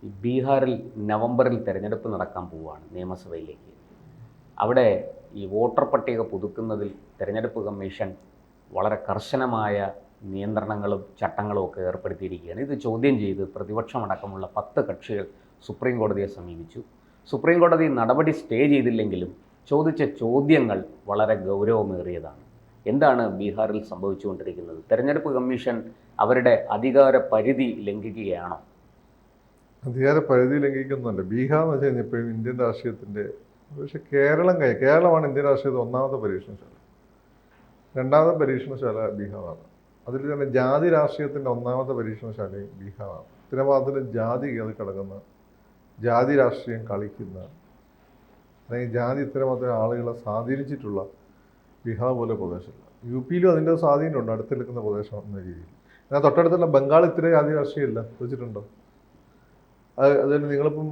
ഈ ബീഹാറിൽ നവംബറിൽ തെരഞ്ഞെടുപ്പ് നടക്കാൻ പോവുകയാണ് നിയമസഭയിലേക്ക്. അവിടെ ഈ വോട്ടർ പട്ടിക പുതുക്കുന്നതിൽ തെരഞ്ഞെടുപ്പ് കമ്മീഷൻ വളരെ കർശനമായ നിയന്ത്രണങ്ങളും ചട്ടങ്ങളും ഒക്കെ ഏർപ്പെടുത്തിയിരിക്കുകയാണ്. ഇത് ചോദ്യം ചെയ്ത് പ്രതിപക്ഷമടക്കമുള്ള 10 കക്ഷികൾ സുപ്രീം കോടതിയെ സമീപിച്ചു. സുപ്രീം കോടതി നടപടി സ്റ്റേ ചെയ്തില്ലെങ്കിലും ചോദിച്ച ചോദ്യങ്ങൾ വളരെ ഗൗരവമേറിയതാണ്. എന്താണ് ബീഹാറിൽ സംഭവിച്ചുകൊണ്ടിരിക്കുന്നത്? തെരഞ്ഞെടുപ്പ് കമ്മീഷൻ അവരുടെ അധികാര പരിധി ലംഘിക്കുകയാണോ? അധികാര പരിധി ലംഘിക്കുന്നുണ്ട്. ബീഹാർ എന്ന് വെച്ച് കഴിഞ്ഞാൽ ഇപ്പോഴും ഇന്ത്യൻ രാഷ്ട്രീയത്തിൻ്റെ, പക്ഷേ കേരളമാണ് ഇന്ത്യൻ രാഷ്ട്രീയത്തിൽ ഒന്നാമത്തെ പരീക്ഷണശാല. രണ്ടാമത്തെ പരീക്ഷണശാല ബീഹാറാണ്. അതിൽ തന്നെ ജാതി രാഷ്ട്രീയത്തിൻ്റെ ഒന്നാമത്തെ പരീക്ഷണശാലയും ബീഹാറാണ്. ഉത്തരവാദിത്തത്തിൽ ജാതി കയറി കിടക്കുന്ന, ജാതി രാഷ്ട്രീയം കളിക്കുന്ന, അല്ലെങ്കിൽ ജാതി ഇത്തരമാത്രം ആളുകളെ സ്വാധീനിച്ചിട്ടുള്ള ബീഹാർ പോലെ പ്രദേശമല്ല. യു പിയിലും അതിൻ്റെ സ്വാധീനമുണ്ട്, അടുത്തെടുക്കുന്ന പ്രദേശം എന്ന രീതിയിൽ. എന്നാൽ തൊട്ടടുത്തുള്ള ബംഗാൾ ഇത്ര ജാതി രാഷ്ട്രീയമില്ല, വെച്ചിട്ടുണ്ടോ? അതുകൊണ്ട് നിങ്ങളിപ്പം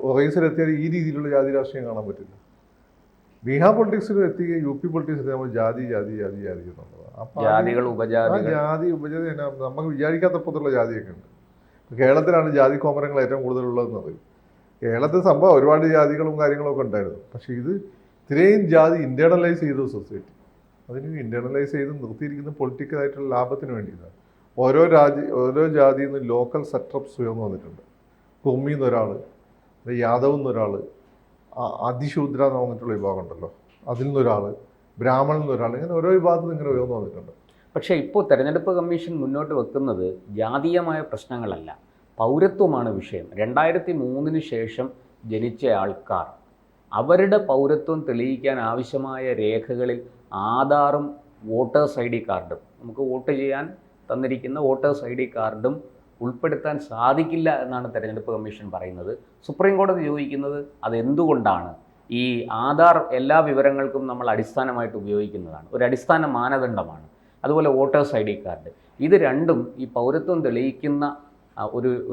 ഒറീസയിലെത്തിയാൽ ഈ രീതിയിലുള്ള ജാതി രാഷ്ട്രീയം കാണാൻ പറ്റില്ല. ബീഹാർ പൊളിറ്റിക്സിൽ എത്തുകയും യു പി പൊളിറ്റിക്സിൽ നമ്മൾ ജാതി എന്നുള്ളതാണ്. അപ്പം ജാതി ഉപജാതി നമുക്ക് വിചാരിക്കാത്തപ്പത്തുള്ള ജാതിയൊക്കെ ഉണ്ട്. കേരളത്തിലാണ് ജാതി കോമരങ്ങൾ ഏറ്റവും കൂടുതലുള്ളതെന്ന് പറയും. കേരളത്തിൽ സംഭവം ഒരുപാട് ജാതികളും കാര്യങ്ങളൊക്കെ ഉണ്ടായിരുന്നു. പക്ഷേ ഇത് ഇത്രയും ജാതി ഇൻറ്റേർണലൈസ് ചെയ്തു സൊസൈറ്റി. അതിന് ഇൻറ്റേർണലൈസ് ചെയ്ത് നിർത്തിയിരിക്കുന്ന പൊളിറ്റിക്കലായിട്ടുള്ള ലാഭത്തിന് വേണ്ടിയിട്ടാണ്. ഓരോ ജാതിയിൽ നിന്ന് ലോക്കൽ സെറ്റപ്സ് ഉയർന്നു വന്നിട്ടുണ്ട്. കുർമി എന്നൊരാൾ, യാദവ് എന്നൊരാൾ, അതിശൂദ്ര എന്ന് പറഞ്ഞിട്ടുള്ള വിഭാഗം ഉണ്ടല്ലോ, അതിൽ നിന്നൊരാൾ, ബ്രാഹ്മണൻ എന്നൊരാൾ, ഇങ്ങനെ ഓരോ വിഭാഗത്തിൽ ഇങ്ങനെ ഉയർന്നു വന്നിട്ടുണ്ട്. പക്ഷേ ഇപ്പോൾ തെരഞ്ഞെടുപ്പ് കമ്മീഷൻ മുന്നോട്ട് വെക്കുന്നത് ജാതീയമായ പ്രശ്നങ്ങളല്ല, പൗരത്വമാണ് വിഷയം. 2003 ശേഷം ജനിച്ച ആൾക്കാർ അവരുടെ പൗരത്വം തെളിയിക്കാൻ ആവശ്യമായ രേഖകളിൽ ആധാറും വോട്ടേഴ്സ് ID കാർഡും, നമുക്ക് വോട്ട് ചെയ്യാൻ തന്നിരിക്കുന്ന വോട്ടേഴ്സ് ID കാർഡും ഉൾപ്പെടുത്താൻ സാധിക്കില്ല എന്നാണ് തെരഞ്ഞെടുപ്പ് കമ്മീഷൻ പറയുന്നത്. സുപ്രീം കോടതി ചോദിക്കുന്നത് അതെന്തുകൊണ്ടാണ്? ഈ ആധാർ എല്ലാ വിവരങ്ങൾക്കും നമ്മൾ അടിസ്ഥാനമായിട്ട് ഉപയോഗിക്കുന്നതാണ്, ഒരു അടിസ്ഥാന മാനദണ്ഡമാണ്. അതുപോലെ വോട്ടേഴ്സ് ID കാർഡ്, ഇത് രണ്ടും ഈ പൗരത്വം തെളിയിക്കുന്ന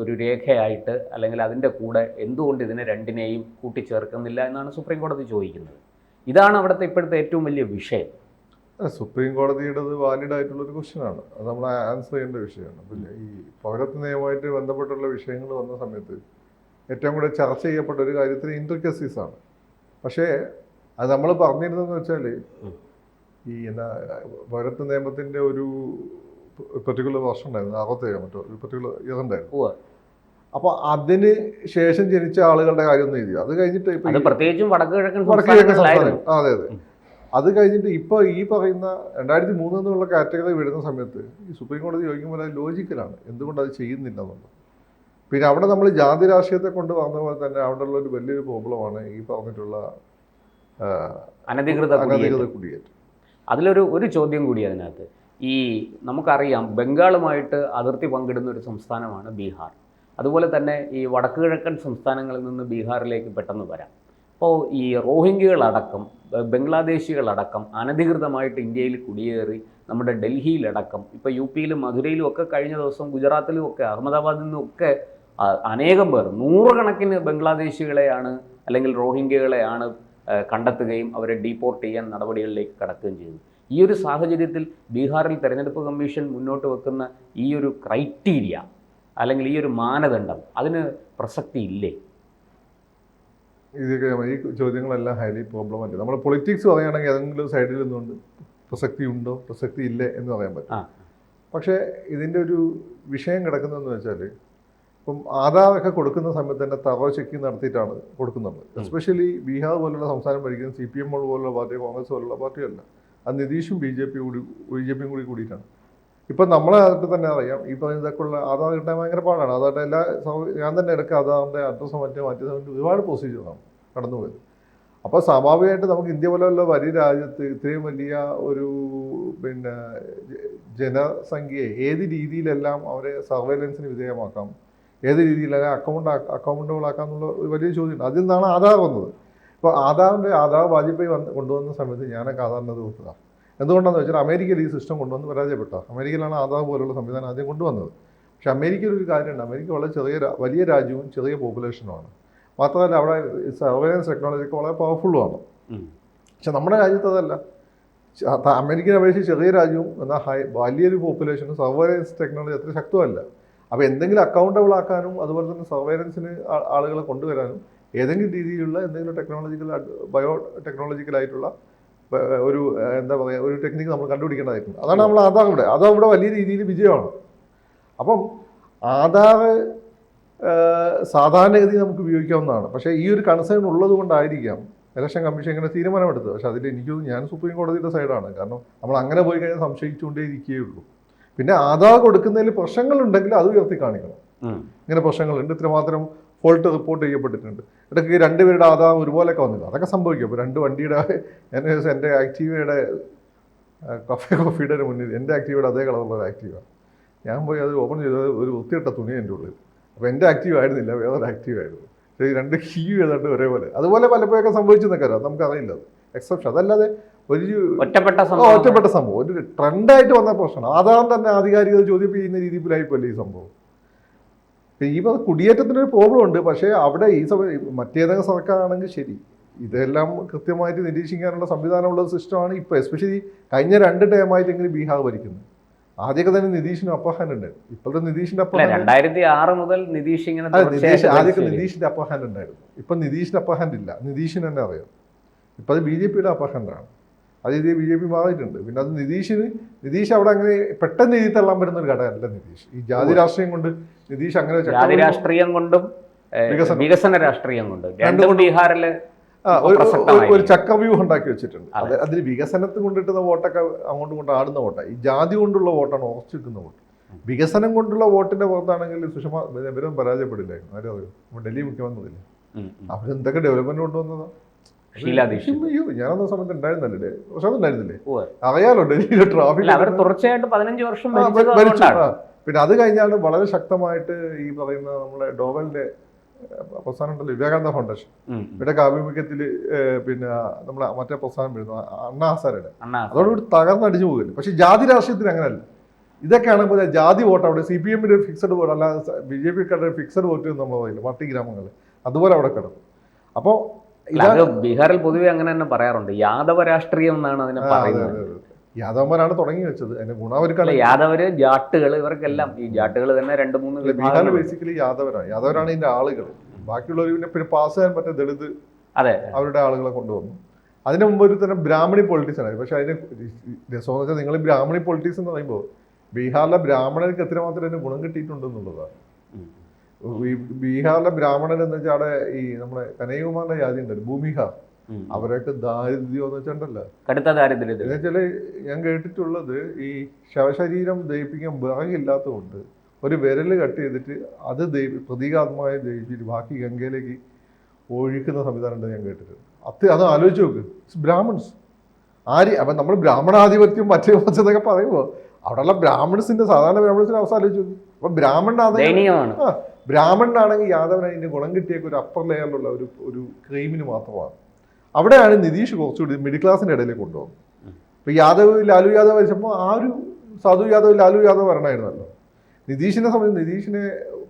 ഒരു രേഖയായിട്ട്, അല്ലെങ്കിൽ അതിൻ്റെ കൂടെ എന്തുകൊണ്ട് ഇതിനെ രണ്ടിനെയും കൂട്ടിച്ചേർക്കുന്നില്ല എന്നാണ് സുപ്രീം കോടതി ചോദിക്കുന്നത്. ഇതാണ് അവിടുത്തെ ഇപ്പോഴത്തെ ഏറ്റവും വലിയ വിഷയം. സുപ്രീം കോടതിയുടേത് വാലിഡ് ആയിട്ടുള്ളൊരു ക്വസ്റ്റ്യനാണ്, അത് നമ്മൾ ആൻസർ ചെയ്യേണ്ട വിഷയമാണ്. പിന്നെ ഈ പൗരത്വ നിയമമായിട്ട് ബന്ധപ്പെട്ടുള്ള വിഷയങ്ങൾ വന്ന സമയത്ത് ഏറ്റവും കൂടെ ചർച്ച ചെയ്യപ്പെട്ട ഒരു കാര്യത്തിന് ഇൻട്രിക്കസീസ് ആണ്. പക്ഷേ അത് നമ്മൾ പറഞ്ഞിരുന്നതെന്ന് വെച്ചാൽ ഈ പൗരത്വ നിയമത്തിൻ്റെ ഒരു പെർട്ടിക്കുലർ വർഷം ഉണ്ടായിരുന്നു, 67 മറ്റോ ഒരു പെർട്ടിക്കുലർ ഇയർ ഉണ്ടായിരുന്നു. അപ്പോൾ അതിന് ശേഷം ജനിച്ച ആളുകളുടെ കാര്യമൊന്നും എഴുതി. അത് കഴിഞ്ഞിട്ട് ഇപ്പം പ്രത്യേകിച്ചും വടക്ക് കിഴക്കൻ സംസ്ഥാനം, അതെ, അത് കഴിഞ്ഞിട്ട് ഇപ്പോൾ ഈ പറയുന്ന 2003 എന്നുള്ള കാറ്റഗറി വരുന്ന സമയത്ത് ഈ സുപ്രീം കോടതി ചോദിക്കുമ്പോൾ അത് ലോജിക്കലാണ്, എന്തുകൊണ്ട് അത് ചെയ്യുന്നില്ല എന്നുള്ളത്. പിന്നെ അവിടെ നമ്മൾ ജാതി രാഷ്ട്രീയത്തെ കൊണ്ട് പറഞ്ഞ പോലെ തന്നെ അവിടെ ഉള്ളൊരു വലിയൊരു പ്രോബ്ലമാണ് ഈ പറഞ്ഞിട്ടുള്ള അനധികൃത കുടിയേറ്റം. ഒരു ചോദ്യം കൂടി അതിനകത്ത്, ഈ നമുക്കറിയാം ബംഗാളുമായിട്ട് അതിർത്തി പങ്കിടുന്ന ഒരു സംസ്ഥാനമാണ് ബീഹാർ. അതുപോലെ തന്നെ ഈ വടക്ക് കിഴക്കൻ സംസ്ഥാനങ്ങളിൽ നിന്ന് ബീഹാറിലേക്ക് പെട്ടെന്ന് വരാം. അപ്പോൾ ഈ റോഹിംഗ്യകളടക്കം, ബംഗ്ലാദേശികളടക്കം അനധികൃതമായിട്ട് ഇന്ത്യയിൽ കുടിയേറി നമ്മുടെ ഡൽഹിയിലടക്കം, ഇപ്പോൾ യു പിയിലും മധുരയിലും ഒക്കെ കഴിഞ്ഞ ദിവസം, ഗുജറാത്തിലും ഒക്കെ, അഹമ്മദാബാദിൽ നിന്നൊക്കെ അനേകം പേർ, നൂറുകണക്കിന് ബംഗ്ലാദേശികളെയാണ് അല്ലെങ്കിൽ റോഹിംഗ്യകളെയാണ് കണ്ടെത്തുകയും അവരെ ഡീപ്പോർട്ട് ചെയ്യാൻ നടപടികളിലേക്ക് കടക്കുകയും ചെയ്തു. ഈ ഒരു സാഹചര്യത്തിൽ ബീഹാറിൽ തെരഞ്ഞെടുപ്പ് കമ്മീഷൻ മുന്നോട്ട് വെക്കുന്ന ഈ ഒരു ക്രൈറ്റീരിയ അല്ലെങ്കിൽ ഈ ഒരു മാനദണ്ഡം അതിന് പ്രസക്തി ഇല്ലേ? ഇതൊക്കെ ഈ ചോദ്യങ്ങളെല്ലാം ഹൈലി പ്രോബ്ലമായിട്ട്, നമ്മൾ പൊളിറ്റിക്സ് പറയുകയാണെങ്കിൽ ഏതെങ്കിലും സൈഡിൽ നിന്നുകൊണ്ട് പ്രസക്തി ഉണ്ടോ പ്രസക്തി ഇല്ലേ എന്ന് പറയാൻ പറ്റും. പക്ഷേ ഇതിൻ്റെ ഒരു വിഷയം കിടക്കുന്നതെന്ന് വെച്ചാൽ, ഇപ്പം ആധാറൊക്കെ കൊടുക്കുന്ന സമയത്ത് തന്നെ തറോ ചെക്കിങ് നടത്തിയിട്ടാണ് കൊടുക്കുന്നത്. എസ്പെഷ്യലി ബീഹാർ പോലുള്ള സംസ്ഥാനം ഭരിക്കുന്ന CPM പോലുള്ള പാർട്ടി, കോൺഗ്രസ് പോലുള്ള പാർട്ടിയല്ല, അത് നിതീഷും ബി ജെ പിയും കൂടിയിട്ടാണ്. ഇപ്പം നമ്മളെ അതിട്ട് തന്നെ അറിയാം, ഈ പറയുന്നതൊക്കെ ഉള്ള ആധാർ കിട്ടാൻ ഭയങ്കര പാടാണ്. ആധാറിൻ്റെ ഞാൻ തന്നെ എടുക്കുക, ആധാറിൻ്റെ അഡ്രസ്സ് മാറ്റി ഒരുപാട് പ്രൊസീജിയറാണ് കടന്നുപോയത്. അപ്പോൾ സ്വാഭാവികമായിട്ട് നമുക്ക് ഇന്ത്യ പോലെയുള്ള വലിയ രാജ്യത്ത് ഇത്രയും വലിയ ഒരു ജനസംഖ്യയെ ഏത് രീതിയിലെല്ലാം അവരെ സർവൈലൻസിന് വിധേയമാക്കാം, ഏത് രീതിയിലെല്ലാം അക്കൗണ്ടബിൾ ആക്കാം എന്നുള്ള ഒരു വലിയ ചോദ്യമുണ്ട്. അതിൽ നിന്നാണ് ആധാർ വന്നത്. ഇപ്പോൾ ആധാർ വാജ്പേയി കൊണ്ടുവന്ന സമയത്ത് ഞാനൊക്കെ ആധാറിൻ്റെ കൊടുത്തതാണ്. എന്തുകൊണ്ടാണെന്ന് വെച്ചാൽ അമേരിക്കയിൽ ഈ സിസ്റ്റം കൊണ്ടുവന്ന് പരാജയപ്പെട്ട, അമേരിക്കയിലാണ് ആധാർ പോലുള്ള സംവിധാനം ആദ്യം കൊണ്ടുവന്നത്. പക്ഷെ അമേരിക്കയിൽ ഒരു കാര്യമുണ്ട്, അമേരിക്ക വളരെ വലിയ രാജ്യവും ചെറിയ പോപ്പുലേഷനുമാണ്. മാത്രമല്ല അവിടെ സർവൈലൻസ് ടെക്നോളജിയൊക്കെ വളരെ പവർഫുള്ളുമാണ്. പക്ഷെ നമ്മുടെ രാജ്യത്ത് അതല്ല. അമേരിക്കനെ അപേക്ഷിച്ച് ചെറിയ രാജ്യവും എന്നാൽ വലിയൊരു പോപ്പുലേഷനും സർവൈലൻസ് ടെക്നോളജി അത്ര ശക്തമല്ല. അപ്പോൾ എന്തെങ്കിലും അക്കൗണ്ടബിൾ ആക്കാനും അതുപോലെ തന്നെ സർവൈലൻസിന് ആളുകളെ കൊണ്ടുവരാനും ഏതെങ്കിലും രീതിയിലുള്ള എന്തെങ്കിലും ബയോ ടെക്നോളജിക്കലായിട്ടുള്ള ഒരു എന്താ പറയുക ഒരു ടെക്നിക്ക് നമ്മൾ കണ്ടുപിടിക്കേണ്ടതായിട്ടുണ്ട്. അതാണ് നമ്മൾ അതവിടെ വലിയ രീതിയിൽ വിജയമാണ്. അപ്പം ആധാർ സാധാരണഗതി നമുക്ക് ഉപയോഗിക്കാവുന്നതാണ്. പക്ഷേ ഈ ഒരു കൺസേൺ ഉള്ളത് കൊണ്ടായിരിക്കാം ഇലക്ഷൻ കമ്മീഷൻ ഇങ്ങനെ തീരുമാനമെടുത്തത്. പക്ഷേ അതിൽ ഞാൻ സുപ്രീം കോടതിയുടെ സൈഡാണ്. കാരണം നമ്മൾ അങ്ങനെ പോയി കഴിഞ്ഞാൽ സംശയിച്ചുകൊണ്ടേ ഇരിക്കുകയുള്ളൂ. പിന്നെ ആധാർ കൊടുക്കുന്നതിൽ പ്രശ്നങ്ങളുണ്ടെങ്കിൽ അത് ഉയർത്തി കാണിക്കണം. ഇങ്ങനെ പ്രശ്നങ്ങളുണ്ട്, ഇത്രമാത്രം ഫോൾട്ട് റിപ്പോർട്ട് ചെയ്യപ്പെട്ടിട്ടുണ്ട്, ഇടയ്ക്ക് രണ്ടുപേരുടെ ആധാർ ഒരുപോലെയൊക്കെ വന്നില്ല, അതൊക്കെ സംഭവിക്കും. ഇപ്പോൾ രണ്ട് വണ്ടിയുടെ എൻ്റെ ആക്റ്റീവയുടെ കോഫിയുടെ മുന്നിൽ എൻ്റെ ആക്റ്റീവയുടെ അതേ കളറുള്ള ഒരു ആക്റ്റീവാണ്. ഞാൻ പോയി അത് ഓപ്പൺ ചെയ്തത് ഒരു വൃത്തിയിട്ട തുണി എൻ്റെ ഉള്ളിൽ. അപ്പോൾ എൻ്റെ ആക്റ്റീവ് ആയിരുന്നില്ല, വേറൊരു ആക്റ്റീവ് ആയിരുന്നു. പക്ഷേ ഈ രണ്ട് കീ ഏതാണ്ട് ഒരേപോലെ. അതുപോലെ പലപ്പോഴൊക്കെ സംഭവിച്ചെന്നൊക്കെ അറിയാം, നമുക്കറിയില്ല. അത് എക്സെപ്ഷൻ, അതല്ലാതെ ഒരു ഒറ്റപ്പെട്ട സംഭവം ഒരു ട്രെൻഡായിട്ട് വന്ന പ്രശ്നമാണ്. ആധാരം തന്നെ ആധികാരികത ചോദ്യം ചെയ്യുന്ന രീതിയിലായിപ്പോല്ലേ ഈ സംഭവം. ഈ കുടിയേറ്റത്തിനൊരു പ്രോബ്ലം ഉണ്ട്. പക്ഷേ അവിടെ ഈ മറ്റേതെങ്കിലും സർക്കാരാണെങ്കിൽ ശരി, ഇതെല്ലാം കൃത്യമായിട്ട് നിരീക്ഷിക്കാനുള്ള സംവിധാനമുള്ള സിസ്റ്റമാണ് ഇപ്പോൾ. എസ്പെഷ്യലി കഴിഞ്ഞ 2 ടേമായിട്ടെങ്കിലും ബീഹാർ ഭരിക്കുന്നത്. ആദ്യമൊക്കെ തന്നെ നിതീഷിന് അപ്പർ ഹാൻഡ് ഉണ്ടായിരുന്നു. ഇപ്പോഴത്തെ നിതീഷിന്റെ അപ്പർ ഹാൻഡ് 2006 മുതൽ ആദ്യമൊക്കെ നിതീഷിന്റെ അപ്പർ ഹാൻഡ് ഉണ്ടായിരുന്നു. ഇപ്പം നിതീഷിന്റെ അപ്പർ ഹാൻഡ് ഇല്ല, നിതീഷിന് തന്നെ അറിയാം. ഇപ്പം അത് BJPയുടെ അപ്പർ ഹാൻഡാണ്. അത് ഇത് BJP മാറിയിട്ടുണ്ട്. പിന്നെ അത് നിതീഷ് അവിടെ അങ്ങനെ പെട്ടെന്ന് എഴുതി തള്ളാൻ പറ്റുന്ന ഒരു ഘടകമല്ല നിതീഷ്. ഈ ജാതി രാഷ്ട്രീയം കൊണ്ട് നിതീഷ് അങ്ങനെ ജാതി രാഷ്ട്രീയം കൊണ്ടും വികസന രാഷ്ട്രീയം കൊണ്ടും രണ്ടും ബീഹാറില് ഒരു ചക്രവ്യൂഹം ഉണ്ടാക്കി വെച്ചിട്ടുണ്ട്. അതിൽ വികസനത്തിൽ കൊണ്ടിട്ടുന്ന വോട്ടൊക്കെ അങ്ങോട്ടും കൊണ്ട് ആടുന്ന വോട്ടാണ്. ഈ ജാതി കൊണ്ടുള്ള വോട്ടാണ് ഉറച്ചു നിൽക്കുന്ന വോട്ട്. വികസനം കൊണ്ടുള്ള വോട്ടിന്റെ പുറത്താണെങ്കിൽ സുഷമ ഇവരും പരാജയപ്പെടില്ലായിരുന്നു. ആരും അറിയും, ഡൽഹി മുഖ്യമന്ത്രിയില്ലേ, അവരെന്തൊക്കെ ഡെവലപ്മെന്റ് കൊണ്ടുവന്നതാ. ഞാനൊന്ന സമയത്ത് ഉണ്ടായിരുന്നല്ലേ, പക്ഷെ അതുണ്ടായിരുന്നില്ലേ, അറിയാലോ ഡൽഹിയിലെ ട്രാഫിക് തുടർച്ചയായിട്ട് 15 വർഷം ഭരിച്ചു. പിന്നെ അത് കഴിഞ്ഞാണ് വളരെ ശക്തമായിട്ട് ഈ പറയുന്ന നമ്മുടെ ഡോവലിന്റെ പ്രസ്ഥാനം ഉണ്ടല്ലോ, വിവേകാനന്ദ ഫൗണ്ടേഷൻ, ഇവിടെയൊക്കെ ആഭിമുഖ്യത്തിൽ പിന്നെ നമ്മളെ മറ്റേ പ്രസ്ഥാനം വരുന്നു അണ്ണാ ഹസാരയുടെ, അതോടുകൂടി തകർന്നടിച്ചു പോകില്ല. പക്ഷെ ജാതി രാഷ്ട്രീയത്തിന് അങ്ങനെയല്ല. ഇതൊക്കെയാണ് പോലെ ജാതി വോട്ട് അവിടെ CPM-ന്റെ ഫിക്സഡ് വോട്ട്, അല്ലാതെ BJP-ക്കാരുടെ ഫിക്സഡ് വോട്ട് എന്ന് നമ്മൾ പറയില്ല മട്ടി ഗ്രാമങ്ങളിൽ, അതുപോലെ അവിടെ കിടക്കും. അപ്പോൾ ബീഹാറിൽ പൊതുവെ അങ്ങനെ തന്നെ പറയാറുണ്ട്, യാദവ രാഷ്ട്രീയം എന്നാണ് അതിനെ പറയുന്നത്. യാദവന്മാരാണ് തുടങ്ങി വെച്ചത്. അതിന്റെ ഗുണവർക്കല്ല, യാദവര് ജാട്ടുകൾ, ഇവർക്കെല്ലാം ഈ ജാട്ടുകൾ തന്നെ 2-3 ബീഹാർ ബേസിക്കലി യാദവരാണ് ഇതിന്റെ ആളുകൾ. ബാക്കിയുള്ളവർ പിന്നെ പാസ് ചെയ്യാൻ പറ്റിയ ദളിത് അവരുടെ ആളുകളെ കൊണ്ടുവന്നു. അതിന് മുമ്പ് ഒരു തന്നെ ബ്രാഹ്മണി പൊളിറ്റിക്സ് ആണ്. പക്ഷെ അതിന് രസമെന്ന് വെച്ചാൽ നിങ്ങൾ ബ്രാഹ്മണി പൊളിറ്റിക്സ് എന്ന് പറയുമ്പോൾ ബീഹാറിലെ ബ്രാഹ്മണർക്ക് എത്രമാത്രം അതിന് ഗുണം കിട്ടിയിട്ടുണ്ടെന്നുള്ളതാണ്. ബീഹാറിലെ ബ്രാഹ്മണൻ എന്ന് വെച്ചാൽ അവിടെ ഈ നമ്മുടെ കനയ്യകുമാറിന്റെ ജാതി ഉണ്ടല്ലോ, ഭൂമിഹാർ, അവരൊക്കെ ദാരിദ്ര്യം എന്ന് വെച്ചിട്ടുണ്ടല്ലോ, കടുത്ത ദാരിദ്ര്യം. എന്നുവെച്ചാല് ഞാൻ കേട്ടിട്ടുള്ളത് ഈ ശവശരീരം ദഹിപ്പിക്കാൻ വിറകില്ലാത്തതുകൊണ്ട് ഒരു വിരല് കട്ട് ചെയ്തിട്ട് അത് പ്രതീകാത്മകമായി ദഹിപ്പിച്ചിട്ട് ബാക്കി ഗംഗയിലേക്ക് ഒഴിക്കുന്ന സംവിധാനം ഉണ്ട് ഞാൻ കേട്ടിട്ടുണ്ട്. അത് ആലോചിച്ച് നോക്ക്, ബ്രാഹ്മൺസ് അപ്പം നമ്മൾ ബ്രാഹ്മണാധിപത്യം മറ്റേ എന്നൊക്കെ പറയുമ്പോൾ അവിടെയുള്ള ബ്രാഹ്മൺസിന്റെ സാധാരണ ബ്രാഹ്മൺസിന്റെ അവസ്ഥ ആലോചിച്ച് നോക്ക്. അപ്പം ബ്രാഹ്മണനാണെങ്കിൽ യാദവന് അതിന്റെ ഗുണം കിട്ടിയേക്ക് ഒരു അപ്പർ ലെയറിലുള്ള ഒരു ക്രീമിന് മാത്രമാണ്. അവിടെയാണ് നിതീഷ് കുറച്ചുകൂടി മിഡിൽ ക്ലാസിന്റെ ഇടയിലേക്ക് കൊണ്ടുപോകുന്നത്. ഇപ്പൊ ലാലു യാദവ് വെച്ചപ്പോൾ ആ ഒരു സാധു യാദവ് ലാലു യാദവ് വരണമായിരുന്നല്ലോ. നിതീഷിനെ സംബന്ധിച്ച് നിതീഷിനെ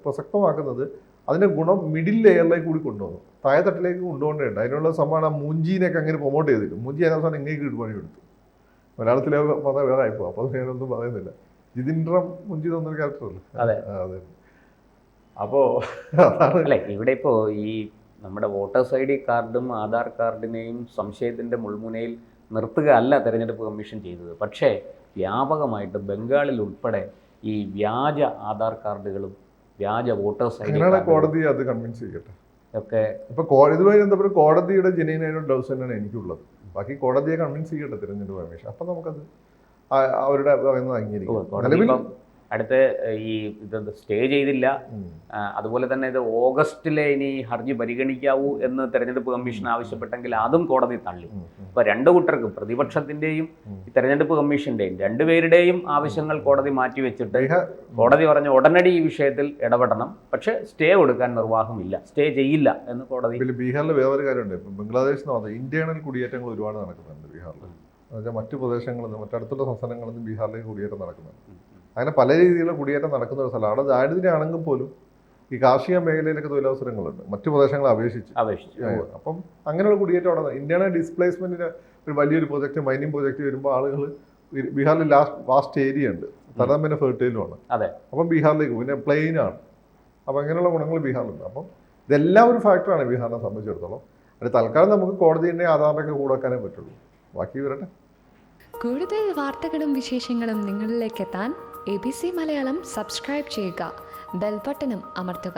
പ്രസക്തമാക്കുന്നത് അതിന്റെ ഗുണം മിഡിൽ ലെയറിലേക്ക് കൂടി കൊണ്ടുവന്നു, താഴെത്തട്ടിലേക്ക് കൊണ്ടുപോകേണ്ടതുണ്ട്. അതിനുള്ള സംഭവമാണ് മൂഞ്ചീനെയൊക്കെ അങ്ങനെ പ്രൊമോട്ട് ചെയ്തിട്ട്. മൂഞ്ചി അതിനവസാനം ഇങ്ങേക്ക് പണിയെടുത്തു. മലയാളത്തിലെ പറഞ്ഞാൽ വേറെ ആയിപ്പോ, അപ്പോൾ ഞാനൊന്നും പറയുന്നില്ല. ജിതിൻഡ്രം മുഞ്ചി എന്നൊരു ക്യാരക്ടറല്ലേ. അതെ. അപ്പോ അല്ലെ, ഇവിടെ ഇപ്പോ ഈ നമ്മുടെ വോട്ടേഴ്സ് ID കാർഡും ആധാർ കാർഡിനെയും സംശയത്തിന്റെ മുൾമുനയിൽ നിർത്തുക അല്ല തെരഞ്ഞെടുപ്പ് കമ്മീഷൻ ചെയ്തത്. പക്ഷേ വ്യാപകമായിട്ട് ബംഗാളിൽ ഉൾപ്പെടെ ഈ വ്യാജ ആധാർ കാർഡുകളും വ്യാജ വോട്ടേഴ്സ് ID കോടതി അത് കൺവിൻസ് ചെയ്യട്ടെ ഒക്കെ. ഇപ്പൊ ഇതുമായി ബന്ധപ്പെട്ട് കോടതിയുടെ ജനീനായിട്ട് ഡൗസ് തന്നെയാണ് എനിക്കുള്ളത്. ബാക്കി കോടതിയെ കൺവിൻസ് ചെയ്യട്ടെ തെരഞ്ഞെടുപ്പ് കമ്മീഷൻ, അപ്പൊ നമുക്കത് അവരുടെ പറയുന്നത് അംഗീകരിക്കും. അടുത്ത് ഈ ഇത് സ്റ്റേ ചെയ്തില്ല. അതുപോലെ തന്നെ ഇത് ഓഗസ്റ്റിലെ ഇനി ഹർജി പരിഗണിക്കാവൂ എന്ന് തെരഞ്ഞെടുപ്പ് കമ്മീഷൻ ആവശ്യപ്പെട്ടെങ്കിൽ അതും കോടതി തള്ളി. ഇപ്പൊ 2 കൂട്ടർക്കും, പ്രതിപക്ഷത്തിന്റെയും തെരഞ്ഞെടുപ്പ് കമ്മീഷന്റെയും, രണ്ടുപേരുടെയും ആവശ്യങ്ങൾ കോടതി മാറ്റിവെച്ചിട്ട് കോടതി പറഞ്ഞു ഉടനടി ഈ വിഷയത്തിൽ ഇടപെടണം, പക്ഷെ സ്റ്റേ കൊടുക്കാൻ നിർവാഹമില്ല, സ്റ്റേ ചെയ്യില്ല എന്ന് കോടതി. ബീഹാറിൽ വേറൊരു കാര്യമുണ്ട്. ഇപ്പം ബംഗ്ലാദേശിൽ നിന്ന് ഇന്റേണൽ കുടിയേറ്റങ്ങൾ ഒരുപാട് നടക്കുന്നുണ്ട് ബീഹാറിൽ. എന്നുവെച്ചാൽ മറ്റു പ്രദേശങ്ങളിൽ നിന്ന്, മറ്റടുത്തുള്ള സംസ്ഥാനങ്ങളിൽ നിന്ന് ബീഹാറിലേക്ക് കുടിയേറ്റം നടക്കുന്നുണ്ട്. അങ്ങനെ പല രീതിയിലുള്ള കുടിയേറ്റം നടക്കുന്ന ഒരു സ്ഥലമാണ്. അവിടെ ദാരിദ്ര്യമാണെങ്കിൽ പോലും ഈ കാർഷിക മേഖലയിലൊക്കെ തൊഴിലവസരങ്ങളുണ്ട് മറ്റു പ്രദേശങ്ങളെ അപേക്ഷിച്ച്. അപ്പം അങ്ങനെയുള്ള കുടിയേറ്റം അവിടെ ഇന്ത്യയുടെ ഡിസ്പ്ലേസ്മെന്റിന് ഒരു വലിയൊരു പ്രൊജക്ട്, മൈനിങ് പ്രൊജക്ട് വരുമ്പോൾ ആളുകൾ ബീഹാറിൽ വാസ്റ്റ് ഏരിയ ഉണ്ട്, തരം പിന്നെ ഫെർട്ടൈലുമാണ്. അതെ. അപ്പം ബീഹാറിലേക്ക് പിന്നെ പ്ലെയിൻ ആണ്. അപ്പം അങ്ങനെയുള്ള ഗുണങ്ങൾ ബീഹാറിലുണ്ട്. അപ്പം ഇതെല്ലാം ഒരു ഫാക്ടറാണ് ബീഹാറിനെ സംബന്ധിച്ചിടത്തോളം. അത് തൽക്കാലം നമുക്ക് കോടതിൻ്റെ ആധാറിനൊക്കെ കൂടാക്കാനേ പറ്റുള്ളൂ. ബാക്കി വരട്ടെ. കൂടുതൽ വാർത്തകളും വിശേഷങ്ങളും നിങ്ങളിലേക്ക് എത്താൻ ABC മലയാളം സബ്സ്ക്രൈബ് ചെയ്യുക, ബെൽ ബട്ടണും അമർത്തുക.